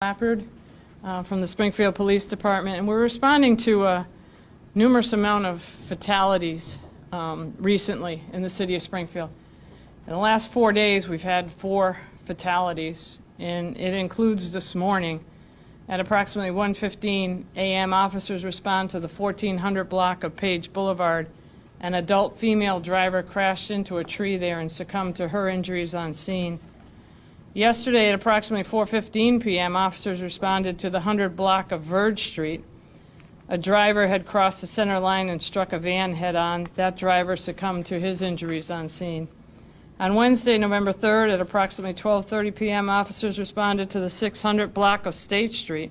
Lappard from the Springfield Police Department, and we're responding to a numerous amount of fatalities recently in the city of Springfield. In the last 4 days, we've had 4 fatalities, and it includes this morning. At approximately 1:15 a.m., officers respond to the 1400 block of Page Boulevard. An adult female driver crashed into a tree there and succumbed to her injuries on scene. Yesterday at approximately 4:15 p.m., officers responded to the 100 block of Verge Street. A driver had crossed the center line and struck a van head-on. That driver succumbed to his injuries on scene. On Wednesday, November 3rd, at approximately 12:30 p.m., officers responded to the 600 block of State Street.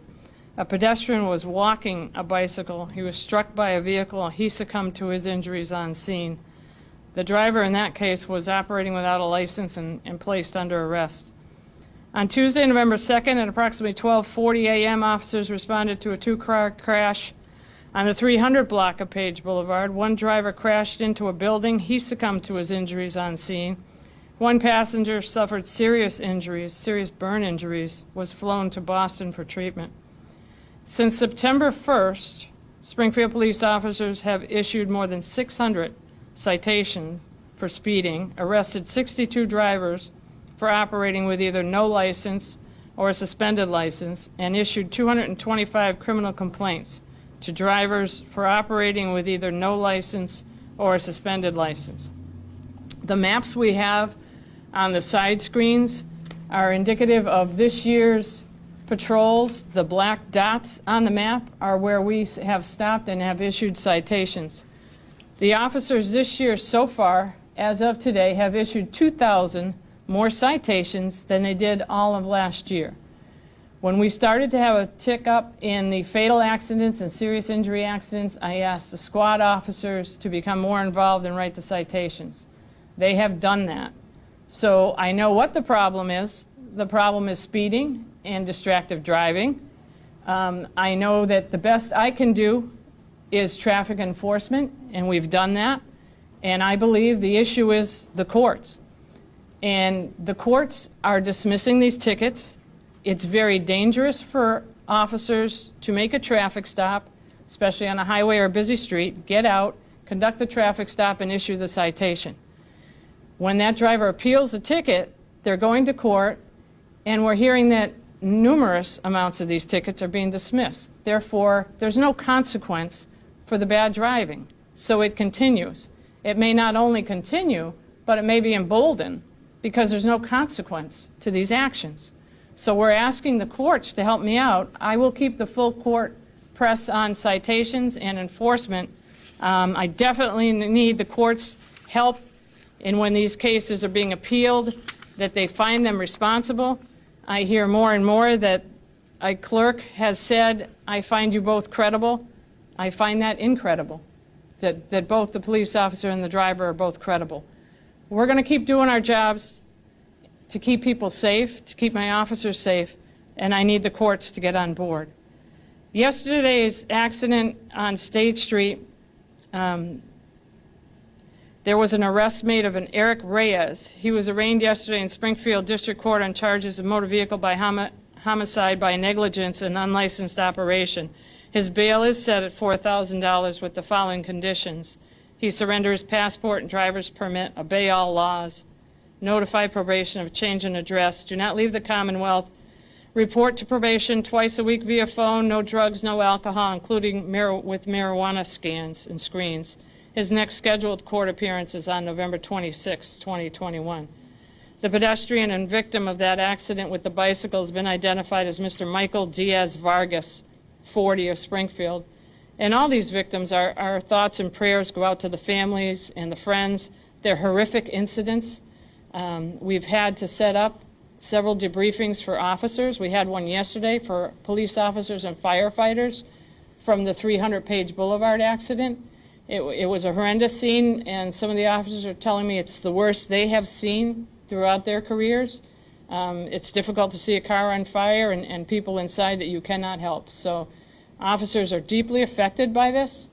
A pedestrian was walking a bicycle. He was struck by a vehicle. He succumbed to his injuries on scene. The driver in that case was operating without a license and placed under arrest. On Tuesday, November 2nd, at approximately 12:40 a.m., officers responded to a 2-car crash on the 300 block of Page Boulevard. One driver crashed into a building. He succumbed to his injuries on scene. One passenger suffered serious injuries, serious burn injuries, was flown to Boston for treatment. Since September 1st, Springfield police officers have issued more than 600 citations for speeding, arrested 62 drivers for operating with either no license or a suspended license, and issued 225 criminal complaints to drivers for operating with either no license or a suspended license. The maps we have on the side screens are indicative of this year's patrols. The black dots on the map are where we have stopped and have issued citations. The officers this year so far, as of today, have issued 2,000 more citations than they did all of last year. When we started to have a tick up in the fatal accidents and serious injury accidents, I asked the squad officers to become more involved and write the citations. They have done that. So I know what the problem is. The problem is speeding and distracted driving. I know that the best I can do is traffic enforcement, and we've done that. And I believe the issue is the courts. And the courts are dismissing these tickets. It's very dangerous for officers to make a traffic stop, especially on a highway or a busy street, get out, conduct the traffic stop, and issue the citation. When that driver appeals the ticket, they're going to court, and we're hearing that numerous amounts of these tickets are being dismissed. Therefore, there's no consequence for the bad driving. So it continues. It may not only continue, but it may be emboldened, because there's no consequence to these actions. So we're asking the courts to help me out. I will keep the full court press on citations and enforcement. I definitely need the courts' help in when these cases are being appealed, that they find them responsible. I hear more and more that a clerk has said, "I find you both credible." I find that incredible, that both the police officer and the driver are both credible. We're going to keep doing our jobs to keep people safe, to keep my officers safe, and I need the courts to get on board. Yesterday's accident on State Street, there was an arrest made of an Eric Reyes. He was arraigned yesterday in Springfield District Court on charges of motor vehicle by homicide by negligence and unlicensed operation. His bail is set at $4,000 with the following conditions: he surrender his passport and driver's permit, obey all laws, notify probation of change in address, do not leave the Commonwealth, report to probation twice a week via phone, no drugs, no alcohol, including with marijuana scans and screens. His next scheduled court appearance is on November 26, 2021. The pedestrian and victim of that accident with the bicycle has been identified as Mr. Michael Diaz Vargas, 40, of Springfield. And all these victims, our thoughts and prayers go out to the families and the friends. They're horrific incidents. We've had to set up several debriefings for officers. We had one yesterday for police officers and firefighters from the 300 Page Boulevard accident. It was a horrendous scene, and some of the officers are telling me it's the worst they have seen throughout their careers. It's difficult to see a car on fire and people inside that you cannot help. So officers are deeply affected by this.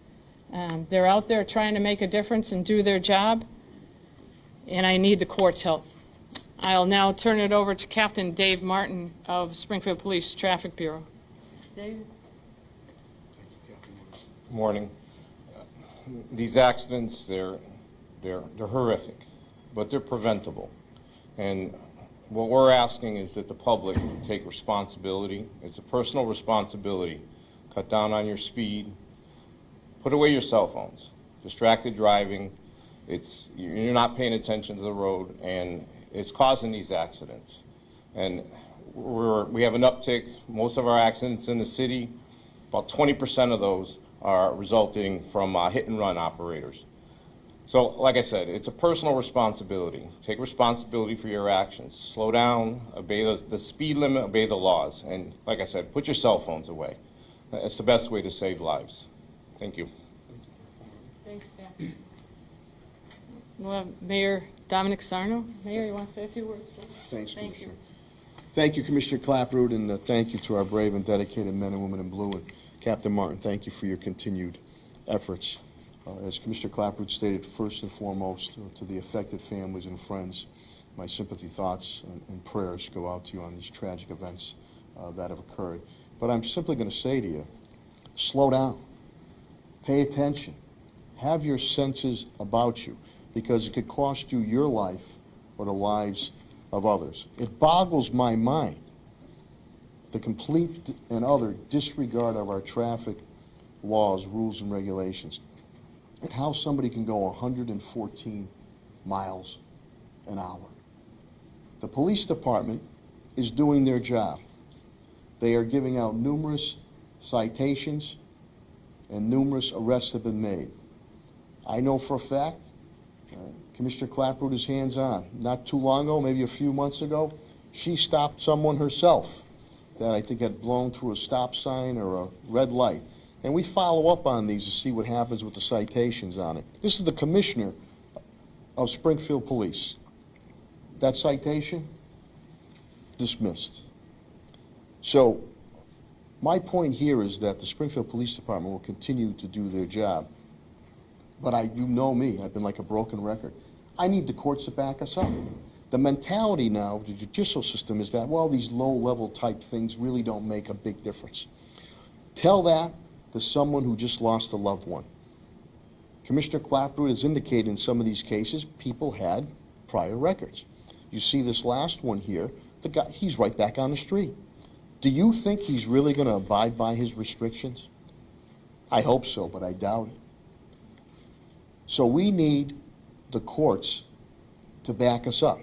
They're out there trying to make a difference and do their job, and I need the court's help. I'll now turn it over to Captain Dave Martin of Springfield Police Traffic Bureau. Dave? Good morning. These accidents, they're horrific, but they're preventable. And what we're asking is that the public take responsibility. It's a personal responsibility. Cut down on your speed. Put away your cell phones. Distracted driving. You're not paying attention to the road, and it's causing these accidents. And we have an uptick. Most of our accidents in the city, about 20% of those are resulting from hit-and-run operators. So, like I said, it's a personal responsibility. Take responsibility for your actions. Slow down, obey the speed limit, obey the laws. And, like I said, put your cell phones away. It's the best way to save lives. Thank you. Thanks, Dan. We'll have Mayor Dominic Sarno. Mayor, you want to say a few words? Thanks, Thank Commissioner. you. Thank you, Commissioner Clapprood, and thank you to our brave and dedicated men and women in blue. And Captain Martin, thank you for your continued efforts. As Commissioner Clapprood stated, first and foremost, to the affected families and friends, my sympathy, thoughts, and prayers go out to you on these tragic events that have occurred. But I'm simply going to say to you, slow down, pay attention, have your senses about you, because it could cost you your life or the lives of others. It boggles my mind, the complete and utter disregard of our traffic laws, rules, and regulations, and how somebody can go 114 miles an hour. The police department is doing their job. They are giving out numerous citations, and numerous arrests have been made. I know for a fact, Commissioner Clapprood is hands-on. Not too long ago, maybe a few months ago, she stopped someone herself that I think had blown through a stop sign or a red light. And we follow up on these to see what happens with the citations on it. This is the commissioner of Springfield Police. That citation, dismissed. So my point here is that the Springfield Police Department will continue to do their job. But you know me, I've been like a broken record. I need the courts to back us up. The mentality now of the judicial system is that, well, these low-level type things really don't make a big difference. Tell that to someone who just lost a loved one. Commissioner Clapprood has indicated in some of these cases, people had prior records. You see this last one here, the guy, he's right back on the street. Do you think he's really going to abide by his restrictions? I hope so, but I doubt it. So we need the courts to back us up.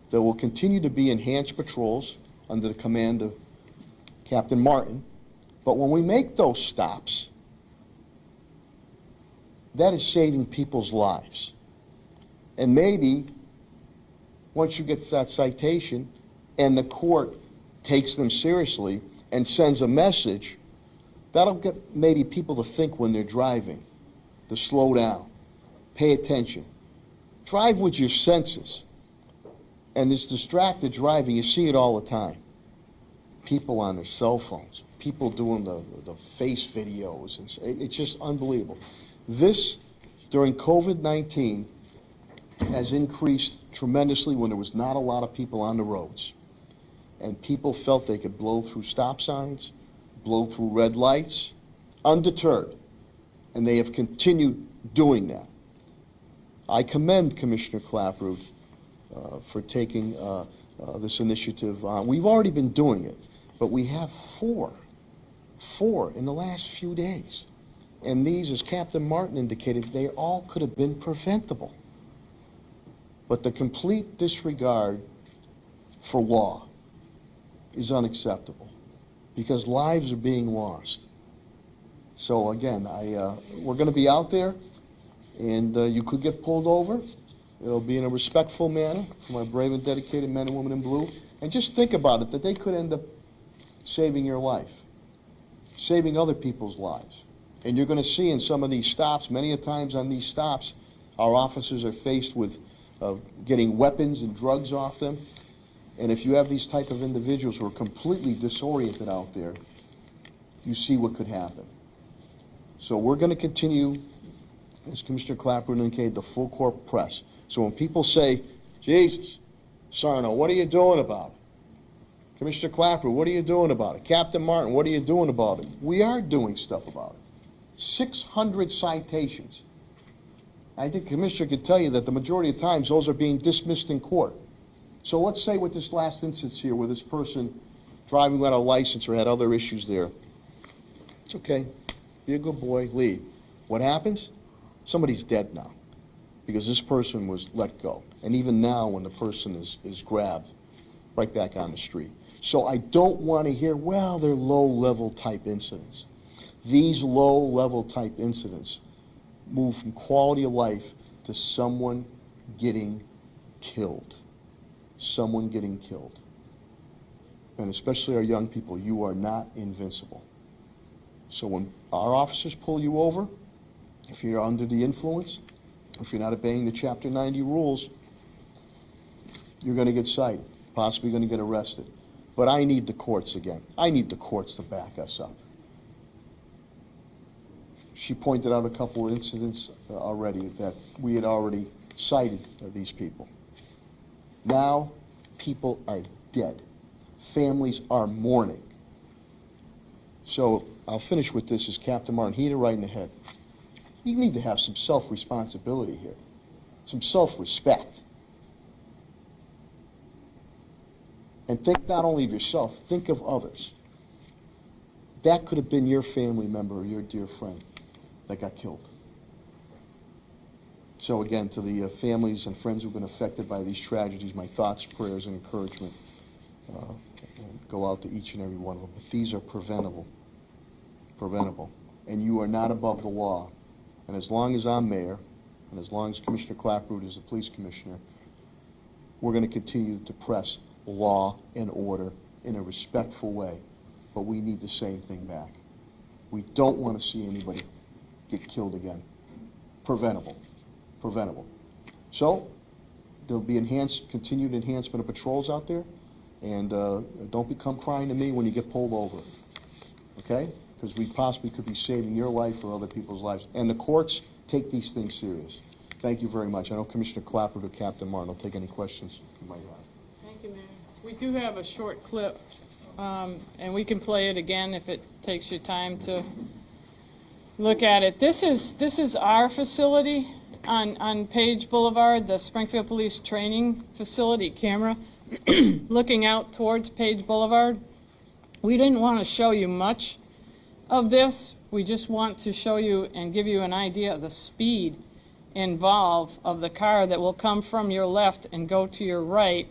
There will continue to be enhanced patrols under the command of Captain Martin, but when we make those stops, that is saving people's lives. And maybe once you get that citation and the court takes them seriously and sends a message, that'll get maybe people to think when they're driving, to slow down, pay attention. Drive with your senses. And this distracted driving, you see it all the time. People on their cell phones, people doing the face videos, and it's just unbelievable. This, during COVID-19, has increased tremendously when there was not a lot of people on the roads. And people felt they could blow through stop signs, blow through red lights, undeterred. And they have continued doing that. I commend Commissioner Clapprood for taking this initiative on. We've already been doing it, but we have four in the last few days. And these, as Captain Martin indicated, they all could have been preventable. But the complete disregard for law is unacceptable because lives are being lost. So again, we're going to be out there, and you could get pulled over. It'll be in a respectful manner from our brave and dedicated men and women in blue. And just think about it, that they could end up saving your life, saving other people's lives. And you're going to see in some of these stops, many a times on these stops, our officers are faced with getting weapons and drugs off them. And if you have these type of individuals who are completely disoriented out there, you see what could happen. So we're going to continue, as Commissioner Clapprood indicated, the full court press. So when people say, Jesus, Sarno, what are you doing about it? Commissioner Clapper, what are you doing about it? Captain Martin, what are you doing about it? We are doing stuff about it. 600 citations. I think the Commissioner could tell you that the majority of times those are being dismissed in court. So let's say with this last instance here where this person driving without a license or had other issues there. It's okay. Be a good boy, leave. What happens? Somebody's dead now because this person was let go. And even now when the person is grabbed, right back on the street. So I don't want to hear, well, they're low-level type incidents. These low-level type incidents move from quality of life to someone getting killed. Someone getting killed. And especially our young people, you are not invincible. So when our officers pull you over, if you're under the influence, if you're not obeying the Chapter 90 rules, you're going to get cited, possibly going to get arrested. But I need the courts again. I need the courts to back us up. She pointed out a couple of incidents already that we had already cited these people. Now, people are dead. Families are mourning. So I'll finish with this as Captain Martin hit it right in the head. You need to have some self-responsibility here, some self-respect. And think not only of yourself, think of others. That could have been your family member or your dear friend that got killed. So again, to the families and friends who've been affected by these tragedies, my thoughts, prayers, and encouragement go out to each and every one of them. But these are preventable. Preventable. And you are not above the law. And as long as I'm mayor, and as long as Commissioner Clapprood is the police commissioner, we're going to continue to press law and order in a respectful way. But we need the same thing back. We don't want to see anybody get killed again. Preventable. Preventable. So there'll be continued enhancement of patrols out there. And don't become crying to me when you get pulled over. Okay? Because we possibly could be saving your life or other people's lives. And the courts take these things serious. Thank you very much. I know Commissioner Clapper or Captain Martin will take any questions you might have. Thank you, Mayor. We do have a short clip, and we can play it again if it takes you time to look at it. This is our facility on Page Boulevard, the Springfield Police Training Facility camera, looking out towards Page Boulevard. We didn't want to show you much of this. We just want to show you and give you an idea of the speed involved of the car that will come from your left and go to your right,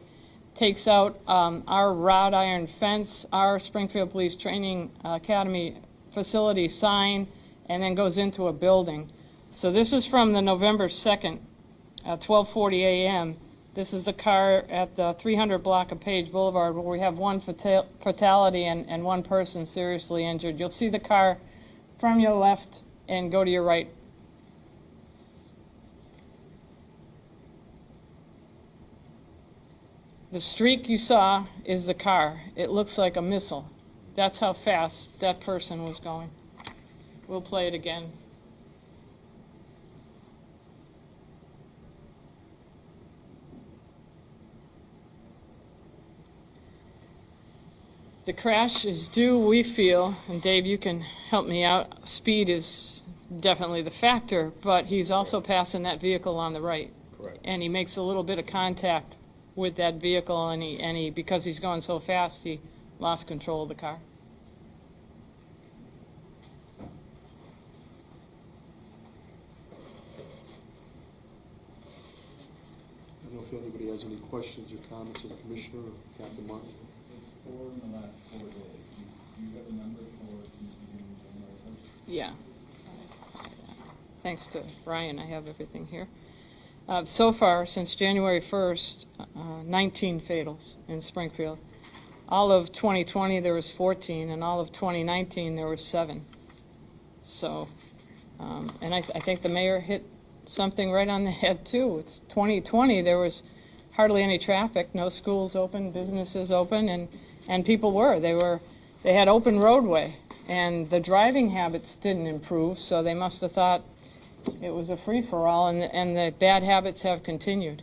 takes out our wrought iron fence, our Springfield Police Training Academy facility sign, and then goes into a building. So this is from the November 2nd at 12:40 a.m. This is the car at the 300 block of Page Boulevard where we have one fatality and one person seriously injured. You'll see the car from your left and go to your right. The streak you saw is the car. It looks like a missile. That's how fast that person was going. We'll play it again. The crash is due, we feel, and Dave, you can help me out. Speed is definitely the factor, but he's also passing that vehicle on the right. Correct. And he makes a little bit of contact with that vehicle, and he because he's going so fast, he lost control of the car. I don't know if anybody has any questions or comments of the Commissioner or Captain Martin. It's 4 in the last 4 days. Do you have a number for since beginning of January 1st? Yeah. Thanks to Brian, I have everything here. So far, since January 1st, 19 fatals in Springfield. All of 2020, there was 14, and all of 2019, there was 7. So, and I think the mayor hit something right on the head, too. It's 2020, there was hardly any traffic, no schools open, businesses open, and people they had open roadway, and the driving habits didn't improve, so they must have thought it was a free-for-all, and the bad habits have continued.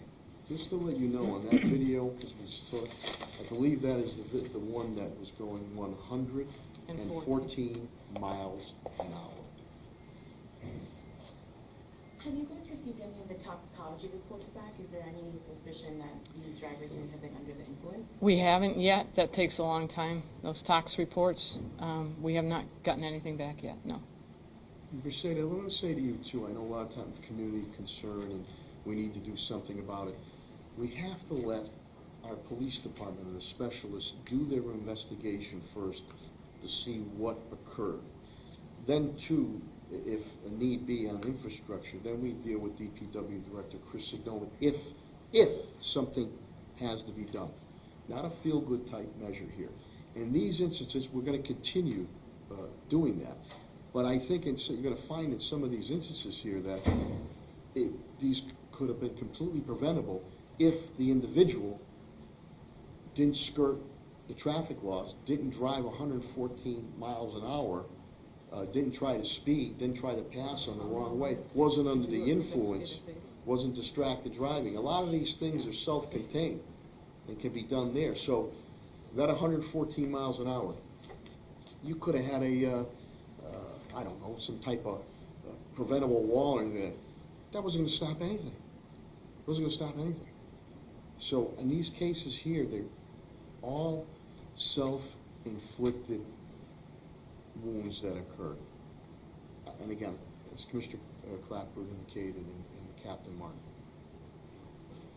Just to let you know, on that video, because we saw, I believe that is the one that was going 114 miles an hour. Have you guys received any of the toxicology reports back? Is there any suspicion that these drivers may have been under the influence? We haven't yet. That takes a long time. Those tox reports, we have not gotten anything back yet, no. Mercedes, I want to say to you too, I know a lot of times community concern and we need to do something about it. We have to let our police department and the specialists do their investigation first to see what occurred. Then too, if a need be on infrastructure, then we deal with DPW Director Chris Signola if something has to be done. Not a feel-good type measure here. In these instances, we're going to continue doing that. But I think you're going to find in some of these instances here that these could have been completely preventable if the individual didn't skirt the traffic laws, didn't drive 114 miles an hour, didn't try to speed, didn't try to pass on the wrong way, wasn't under the influence, wasn't distracted driving. A lot of these things are self-contained and can be done there. So that 114 miles an hour, you could have had I don't know, some type of preventable wall or anything. That wasn't going to stop anything. It wasn't going to stop anything. So in these cases here, they're all self-inflicted wounds that occurred. And again, as Commissioner Clapper indicated and Captain Martin,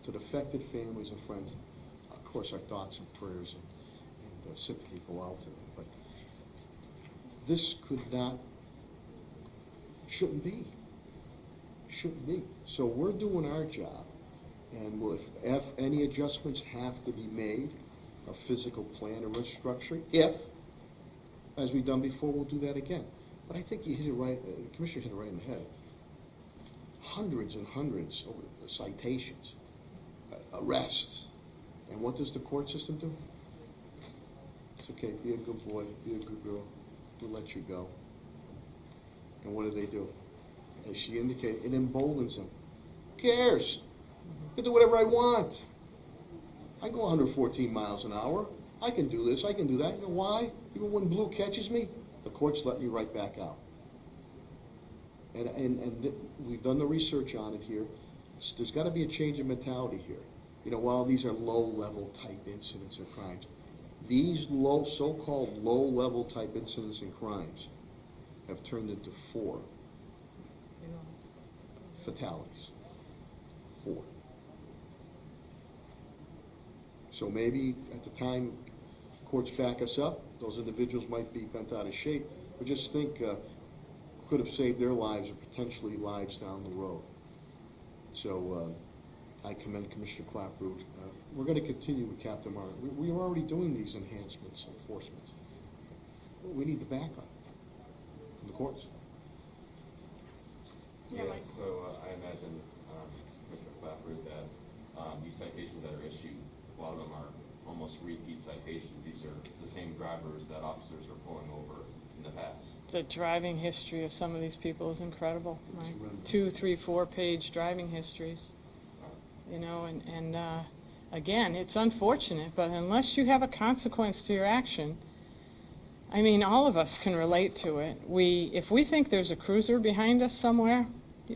to the affected families and friends, of course our thoughts and prayers and sympathy go out to them. But this shouldn't be. So we're doing our job, and if any adjustments have to be made, a physical plan or restructuring, as we've done before, we'll do that again. But I think you hit it right, the Commissioner hit it right in the head. Hundreds and hundreds of citations, arrests, and what does the court system do? It's okay, be a good boy, be a good girl, we'll let you go. And what do? As she indicated, it emboldens them. Who cares? I can do whatever I want. I go 114 miles an hour. I can do this, I can do that. You know why? Even when blue catches me, the courts let me right back out. And we've done the research on it here. There's got to be a change in mentality here. You know, while these are low-level type incidents or crimes, these so-called low-level type incidents and crimes have turned into 4 fatalities. 4. So maybe at the time courts back us up, those individuals might be bent out of shape, but just think could have saved their lives or potentially lives down the road. So I commend Commissioner Clapper. We're going to continue with Captain Martin. We are already doing these enhancements, enforcements. We need the backup from the courts. Yeah, so I imagine, Commissioner Clapper, that these citations that are issued, a lot of them are almost repeat citations. These are the same drivers that officers are pulling over in the past. The driving history of some of these people is incredible, right? 2, 3, 4-page driving histories, you know, and again, it's unfortunate, but unless you have a consequence to your action, I mean, all of us can relate to it. If we think there's a cruiser behind us somewhere,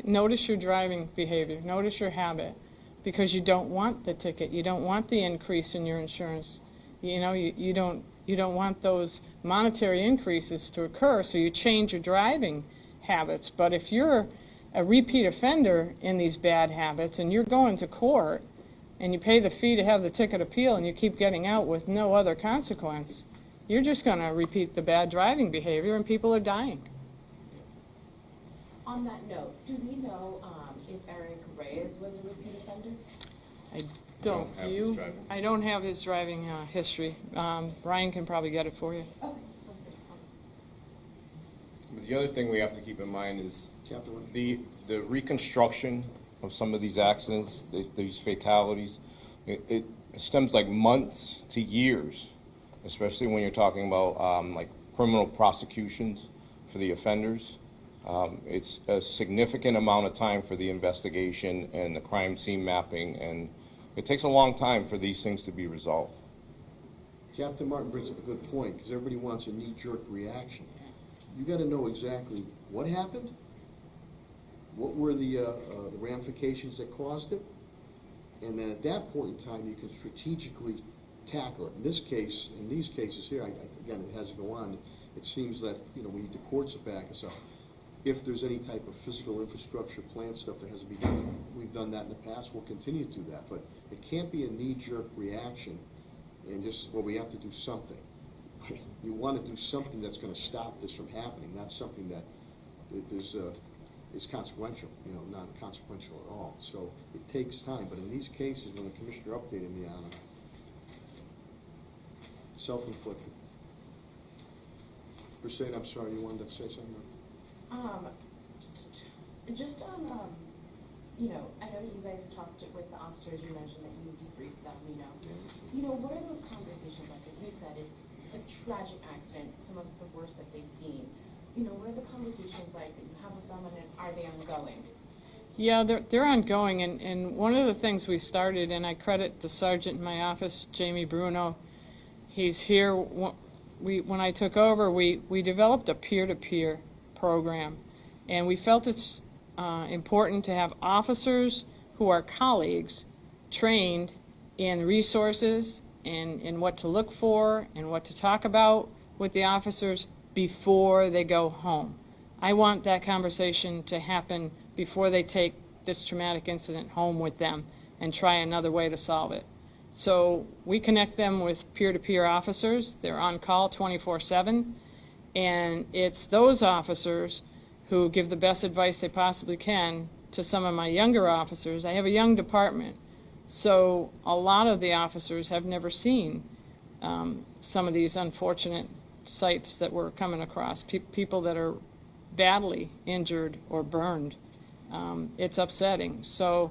notice your driving behavior, notice your habit, because you don't want the ticket, you don't want the increase in your insurance. You know, you don't want those monetary increases to occur, so you change your driving habits. But if you're a repeat offender in these bad habits and you're going to court and you pay the fee to have the ticket appeal and you keep getting out with no other consequence, you're just going to repeat the bad driving behavior and people are dying. On that note, do we know if Eric Reyes was a repeat offender? I don't. Do you? I don't have his driving history. Brian can probably get it for you. Okay. But the other thing we have to keep in mind is the reconstruction of some of these accidents, these fatalities, it stems like months to years, especially when you're talking about like criminal prosecutions for the offenders. It's a significant amount of time for the investigation and the crime scene mapping and It takes a long time for these things to be resolved. Captain Martin brings up a good point, because everybody wants a knee-jerk reaction. You gotta know exactly what happened, what were the ramifications that caused it, and then at that point in time, you can strategically tackle it. In this case, in these cases here, again, it has to go on, it seems that, you know, we need the courts to back us up. If there's any type of physical infrastructure plan stuff that has to be done, we've done that in the past, we'll continue to do that, but it can't be a knee-jerk reaction and just, well, we have to do something. You want to do something that's going to stop this from happening, not something that is consequential, you know, not consequential at all. So it takes time, but in these cases, when the commissioner updated me on it, self-inflicted. Mercedes, I'm sorry, you wanted to say something? Just on, you know, I know you guys talked with the officers, you mentioned that you debriefed them, you know. You know, what are those conversations like? As you said, it's a tragic accident, some of the worst that they've seen. You know, what are the conversations like that you have with them, and are they ongoing? Yeah, they're ongoing, and one of the things we started, and I credit the sergeant in my office, Jamie Bruno, he's here. When I took over, we developed a peer-to-peer program, and we felt it's important to have officers who are colleagues trained in resources and in what to look for and what to talk about with the officers before they go home. I want that conversation to happen before they take this traumatic incident home with them and try another way to solve it. So we connect them with peer-to-peer officers. They're on call 24/7, and it's those officers who give the best advice they possibly can to some of my younger officers. I have a young department, so a lot of the officers have never seen some of these unfortunate sights that we're coming across, people that are badly injured or burned. It's upsetting. So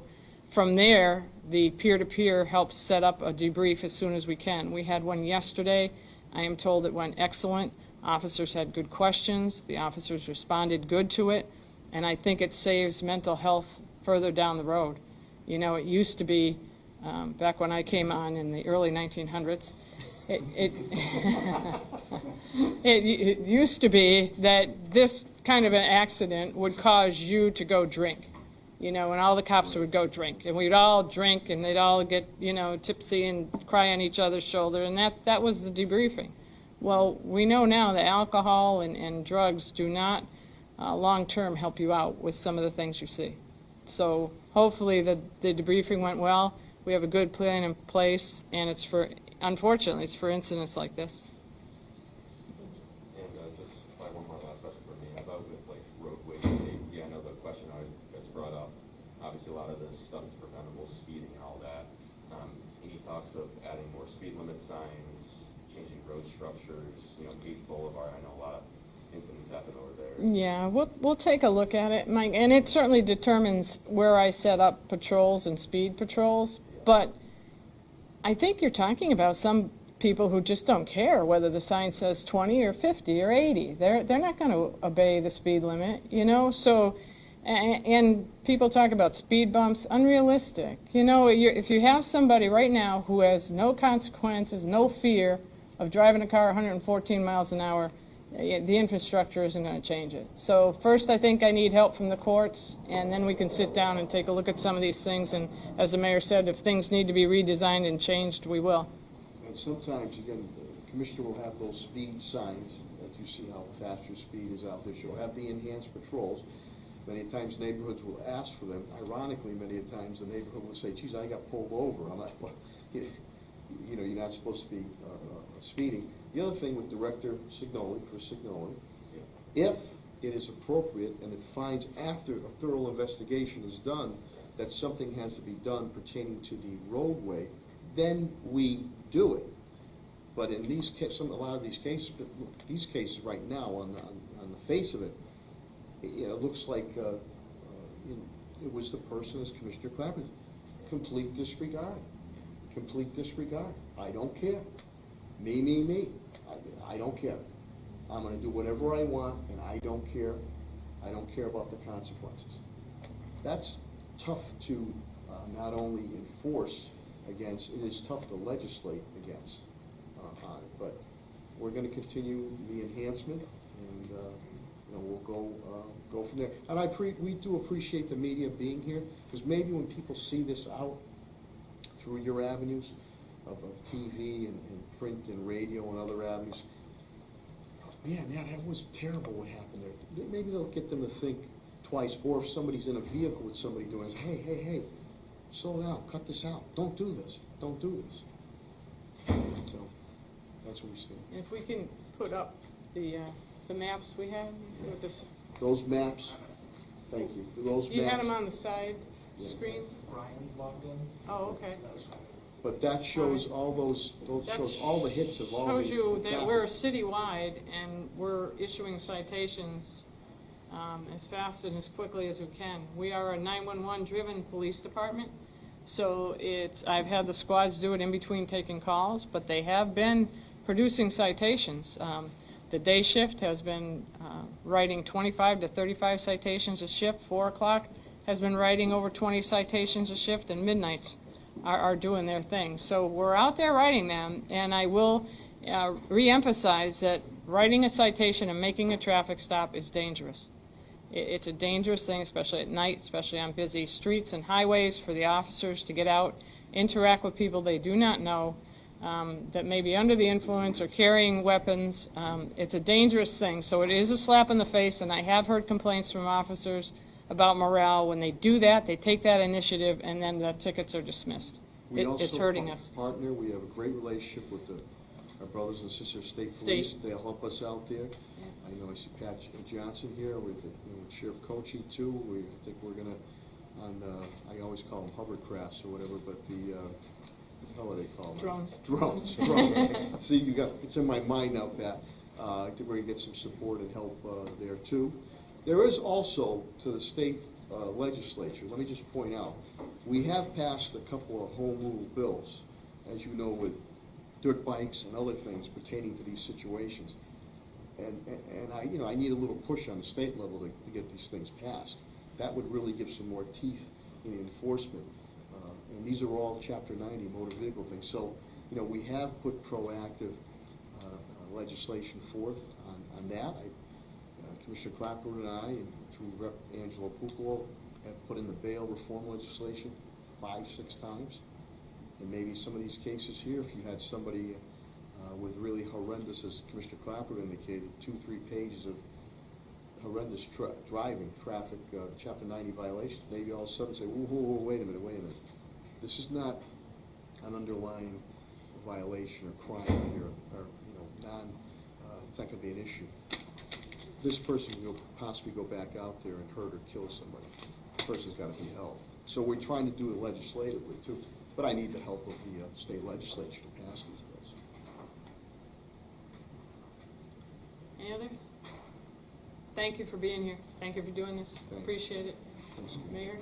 from there, the peer-to-peer helps set up a debrief as soon as we can. We had one yesterday. I am told it went excellent. Officers had good questions. The officers responded good to it. And I think it saves mental health further down the road. You know, it used to be, back when I came on in the early 1900s, it used to be that this kind of an accident would cause you to go drink. You know, and all the cops would go drink, and we'd all drink, and they'd all get, you know, tipsy and cry on each other's shoulder, and that was the debriefing. Well, we know now that alcohol and drugs do not long-term help you out with some of the things you see. So hopefully the debriefing went well. We have a good plan in place, and it's for, unfortunately, it's for incidents like this. And just probably one more last question for me. How about with like roadway safety? I know the question always gets brought up. Obviously, a lot of this stuff is preventable, speeding and all that. Any talks of adding more speed limit signs, changing road structures, you know, Gate Boulevard? I know a lot of incidents happen over there. Yeah, we'll take a look at it, Mike, and it certainly determines where I set up patrols and speed patrols. But I think you're talking about some people who just don't care whether the sign says 20 or 50 or 80. They're not going to obey the speed limit, you know. So, and people talk about speed bumps, unrealistic. You know, if you have somebody right now who has no consequences, no fear of driving a car 114 miles an hour, the infrastructure isn't going to change it. So first, I think I need help from the courts, and then we can sit down and take a look at some of these things. And as the mayor said, if things need to be redesigned and changed, we will. And sometimes, again, the commissioner will have those speed signs that you see how fast your speed is out there. She'll have the enhanced patrols. Many times neighborhoods will ask for them. Ironically, many times the neighborhood will say, geez, I got pulled over. I'm like, well, you know, you're not supposed to be speeding. The other thing with Director Signoli, Chris Signoli, if it is appropriate and it finds after a thorough investigation is done that something has to be done pertaining to the roadway, then we do it. But in these a lot of these cases right now, on the face of it, you know, it looks like you know, it was the person, as Commissioner Clapper, complete disregard. Complete disregard. I don't care. Me. I don't care. I'm going to do whatever I want, and I don't care. I don't care about the consequences. That's tough to not only enforce, against. It is tough to legislate against on it, but we're going to continue the enhancement, and we'll go from there. And we do appreciate the media being here, because maybe when people see this out through your avenues of TV and print and radio and other avenues, man, that was terrible what happened there. Maybe they'll get them to think twice, or if somebody's in a vehicle with somebody doing this, hey, slow down, cut this out, don't do this. So that's what we stand. If we can put up the maps we had with this, Those maps, thank you. Those you had them maps, on the side screens? Ryan's logged in. Oh, okay. but that shows all those shows all the hits of all the Shows you that traffic. we're citywide and we're issuing citations as fast and as quickly as we can. We are a 911-driven police department, so I've had the squads do it in between taking calls, but they have been producing citations. The day shift has been writing 25 to 35 citations a shift. 4 o'clock has been writing over 20 citations a shift, and midnights are doing their thing. So we're out there writing them, and I will reemphasize that writing a citation and making a traffic stop is dangerous. It's a dangerous thing, especially at night, especially on busy streets and highways, for the officers to get out, interact with people they do not know, that may be under the influence or carrying weapons. It's a dangerous thing, so it is a slap in the face, and I have heard complaints from officers about morale. When they do that, they take that initiative, and then the tickets are dismissed. It's hurting us. Partner, we have a great relationship with our brothers and sisters state police. They'll help us out there. I know I see Pat Johnson here with Sheriff Cochee too. I think we're gonna I always call them hovercrafts or whatever, but what the hell are they called? Drones. Drones. See, it's in my mind now, Pat. I think we're gonna get some support and help there too. There is also, to the state legislature, let me just point out, we have passed a couple of home rule bills, as you know, with dirt bikes and other things pertaining to these situations. And I need a little push on the state level to get these things passed. That would really give some more teeth in enforcement. And these are all Chapter 90 motor vehicle things. So, we have put proactive legislation forth on that. Commissioner Clapper and I, and through Rep. Angelo Pucolo, have put in the bail reform legislation 5-6 times. And maybe some of these cases here, if you had somebody with really horrendous, as Commissioner Clapper indicated, 2-3 pages of horrendous driving, traffic, Chapter 90 violations, maybe all of a sudden say, whoa, wait a minute. This is not an underlying violation or crime here, or it's not going to be an issue. This person can possibly go back out there and hurt or kill somebody. The person's got to be held. So we're trying to do it legislatively too, but I need the help of the state legislature to pass these bills. Any other? Thank you for being here. Thank you for doing this. Thanks. Appreciate it. Thanks. Mayor?